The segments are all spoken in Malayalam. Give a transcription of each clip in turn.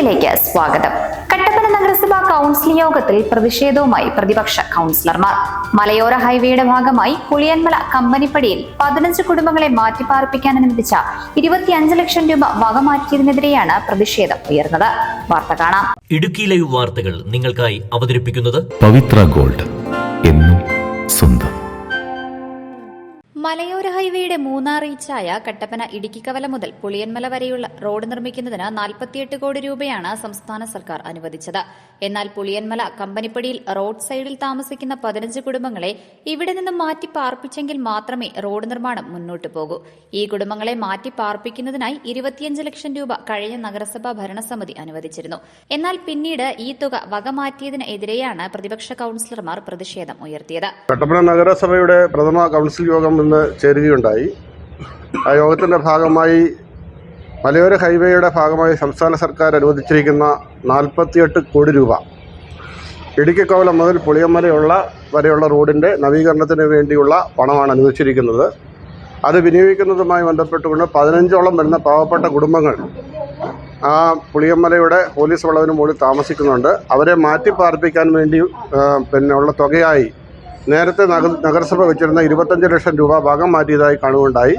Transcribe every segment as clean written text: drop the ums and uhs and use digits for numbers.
ന്യൂസിലേക്ക് സ്വാഗതം. കട്ടപ്പന നഗരസഭാ കൗൺസിൽ യോഗത്തിൽ പ്രതിഷേധവുമായി പ്രതിപക്ഷ കൗൺസിലർമാർ. മലയോര ഹൈവേയുടെ ഭാഗമായി പുളിയന്മല കമ്പനിപ്പടിയിൽ 15 കുടുംബങ്ങളെ മാറ്റിപ്പാർപ്പിക്കാൻ അനുവദിച്ച 25 ലക്ഷം രൂപ വകമാറ്റിയതിനെതിരെയാണ് പ്രതിഷേധം ഉയർന്നത്. വാർത്ത കാണാം. ഇടുക്കി ലൈവ് വാർത്തകൾ നിങ്ങൾക്കായി അവതരിപ്പിക്കുന്നത് പവിത്ര ഗോൾഡ്, എന്നും സ്വന്തം. മലയോര ഹൈവേയുടെ മൂന്നാർ റീച്ചായ കട്ടപ്പന ഇടുക്കിക്കവല മുതൽ പുളിയന്മല വരെയുള്ള റോഡ് നിർമ്മിക്കുന്നതിന് 48 കോടി രൂപയാണ് സംസ്ഥാന സർക്കാർ അനുവദിച്ചത്. എന്നാൽ പുളിയന്മല കമ്പനിപ്പടിയിൽ റോഡ് സൈഡിൽ താമസിക്കുന്ന 15 കുടുംബങ്ങളെ ഇവിടെ നിന്നും മാറ്റി പാർപ്പിച്ചെങ്കിൽ മാത്രമേ റോഡ് നിർമ്മാണം മുന്നോട്ടു പോകൂ. ഈ കുടുംബങ്ങളെ മാറ്റി പാർപ്പിക്കുന്നതിനായി 25 ലക്ഷം രൂപ കഴിഞ്ഞ നഗരസഭാ ഭരണസമിതി അനുവദിച്ചിരുന്നു. എന്നാൽ പിന്നീട് ഈ തുക വകമാറ്റിയതിനെതിരെയാണ് പ്രതിപക്ഷ കൌൺസിലർമാർ പ്രതിഷേധം ഉയർത്തിയത്. കട്ടപ്പന നഗരസഭയുടെ പ്രഥമ കൗൺസിൽ യോഗം ഇന്ന് ചേരുകയുണ്ടായി. ആ യോഗത്തിന്റെ ഭാഗമായി മലയോര ഹൈവേയുടെ ഭാഗമായി സംസ്ഥാന സർക്കാർ അനുവദിച്ചിരിക്കുന്ന 48 കോടി രൂപ ഇടുക്കിക്കവല മുതൽ പുളിയന്മല വരെയുള്ള റോഡിന്റെ നവീകരണത്തിന് വേണ്ടിയുള്ള പണമാണ് അനുവദിച്ചിരിക്കുന്നത്. അത് വിനിയോഗിക്കുന്നതുമായി ബന്ധപ്പെട്ടുകൊണ്ട് 15ഓളം വരുന്ന പാവപ്പെട്ട കുടുംബങ്ങൾ ആ പുളിയന്മലയുടെ പോലീസ് വളവിന് മുകളിൽ താമസിക്കുന്നുണ്ട്. അവരെ മാറ്റി പാർപ്പിക്കാൻ വേണ്ടി ഉള്ള തുകയായി നേരത്തെ നഗരസഭ വെച്ചിരുന്ന 25 ലക്ഷം രൂപ ഭാഗം മാറ്റിയതായി കാണുകയുണ്ടായി.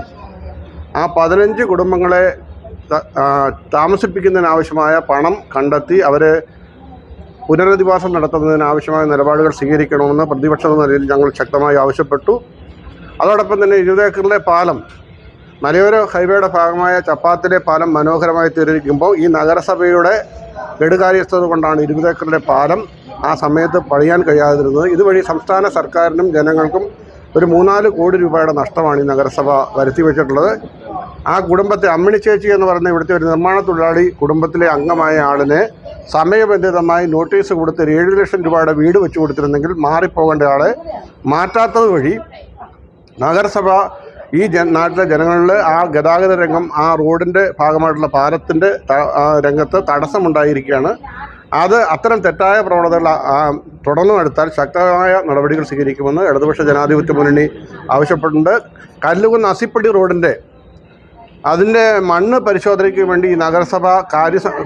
ആ 15 കുടുംബങ്ങളെ താമസിപ്പിക്കുന്നതിനാവശ്യമായ പണം കണ്ടെത്തി അവരെ പുനരധിവാസം നടത്തുന്നതിനാവശ്യമായ നിലപാടുകൾ സ്വീകരിക്കണമെന്ന് പ്രതിപക്ഷ നിലയിൽ ഞങ്ങൾ ശക്തമായി ആവശ്യപ്പെട്ടു. അതോടൊപ്പം തന്നെ 20 ഏക്കറിലെ പാലം, മലയോര ഹൈവേയുടെ ഭാഗമായ ചപ്പാത്തിലെ പാലം മനോഹരമായി തീർന്നിരിക്കുമ്പോൾ ഈ നഗരസഭയുടെ കെടുകാര്യസ്ഥത കൊണ്ടാണ് 20 ഏക്കറിലെ പാലം ആ സമയത്ത് പണിയാൻ കഴിയാതിരുന്നത്. ഇതുവഴി സംസ്ഥാന സർക്കാരിനും ജനങ്ങൾക്കും ഒരു 3-4 കോടി രൂപയുടെ നഷ്ടമാണ് ഈ നഗരസഭ വരുത്തി വെച്ചിട്ടുള്ളത്. ആ കുടുംബത്തെ അമ്മിണി ചേച്ചി എന്ന് പറയുന്ന ഇവിടുത്തെ ഒരു നിർമ്മാണ തൊഴിലാളി കുടുംബത്തിലെ അംഗമായ ആളിനെ സമയബന്ധിതമായി നോട്ടീസ് കൊടുത്ത് 7 ലക്ഷം രൂപയുടെ വീട് വെച്ച് കൊടുത്തിരുന്നെങ്കിൽ മാറിപ്പോകേണ്ട ആളെ മാറ്റാത്തത് വഴി നഗരസഭ ഈ നാട്ടിലെ ജനങ്ങളിൽ ആ ഗതാഗത രംഗം, ആ റോഡിൻ്റെ ഭാഗമായിട്ടുള്ള പാലത്തിൻ്റെ രംഗത്ത് തടസ്സമുണ്ടായിരിക്കുകയാണ്. അത്തരം തെറ്റായ പ്രവണതകൾ തുടർന്നു എടുത്താൽ ശക്തമായ നടപടികൾ സ്വീകരിക്കുമെന്ന് ഇടതുപക്ഷ ജനാധിപത്യ മുന്നണി ആവശ്യപ്പെട്ടിട്ടുണ്ട്. കല്ലുകുന്ന് അസിപ്പടി റോഡിൻ്റെ അതിൻ്റെ മണ്ണ് പരിശോധനയ്ക്ക് വേണ്ടി ഈ നഗരസഭ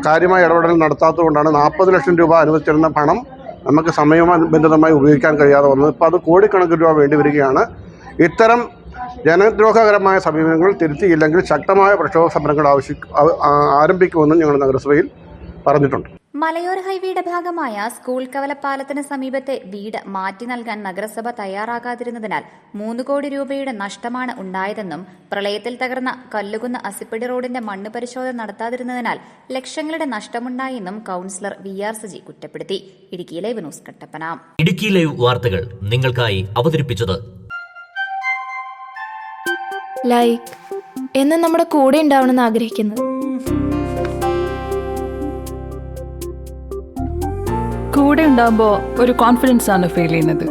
കാര്യമായ ഇടപെടൽ നടത്താത്തതുകൊണ്ടാണ് 40 ലക്ഷം രൂപ അനുവദിച്ചിരുന്ന പണം നമുക്ക് സമയബന്ധിതമായി ഉപയോഗിക്കാൻ കഴിയാതെ വന്നത്. ഇപ്പോൾ അത് കോടിക്കണക്കിന് രൂപ വേണ്ടി വരികയാണ്. ഇത്തരം ജനദ്രോഹകരമായ സമീപനങ്ങൾ തിരുത്തിയില്ലെങ്കിൽ ശക്തമായ പ്രക്ഷോഭ സമരങ്ങൾ ആരംഭിക്കുമെന്നും ഞങ്ങൾ നഗരസഭയിൽ പറഞ്ഞിട്ടുണ്ട്. മലയോര ഹൈവേയുടെ ഭാഗമായ സ്കൂൾ കവലപ്പാലത്തിന് സമീപത്തെ വീട് മാറ്റി നൽകാൻ നഗരസഭ തയ്യാറാകാതിരുന്നതിനാൽ 3 കോടി രൂപയുടെ നഷ്ടമാണ് ഉണ്ടായതെന്നും പ്രളയത്തിൽ തകർന്ന കല്ലുകുന്ന് അസിപ്പടി റോഡിന്റെ മണ്ണ് പരിശോധന നടത്താതിരുന്നതിനാൽ ലക്ഷങ്ങളുടെ നഷ്ടമുണ്ടായെന്നും കൌൺസിലർ VR സജി കുറ്റപ്പെടുത്തി. Idukki live news Kattappana. Idukki live വാർത്തകൾ നിങ്ങൾക്കായി അവതരിപ്പിച്ചത് ലൈക്ക് എന്ന് നമ്മുടെ കൂടെ ഉണ്ടാവണമെന്ന് ആഗ്രഹിക്കുന്നത്. കൂടെ ഉണ്ടാകുമ്പോൾ ഒരു കോൺഫിഡൻസ് ആണ് ഫീൽ ചെയ്യുന്നത്.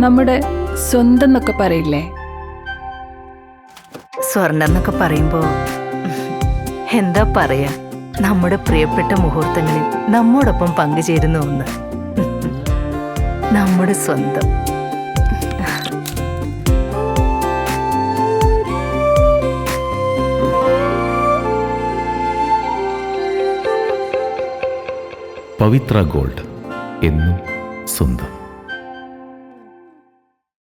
നമ്മുടെ സ്വന്തം എന്നൊക്കെ പറയില്ലേ, സ്വർണ്ണം എന്നൊക്കെ പറയുമ്പോൾ എന്താ പറയാ, നമ്മുടെ പ്രിയപ്പെട്ട മുഹൂർത്തങ്ങളിൽ നമ്മോടൊപ്പം പങ്കുചേരുന്ന ഒന്ന്, നമ്മുടെ സ്വന്തം. പവിത്ര ഗോൾഡ്, എന്നും സ്വന്തം.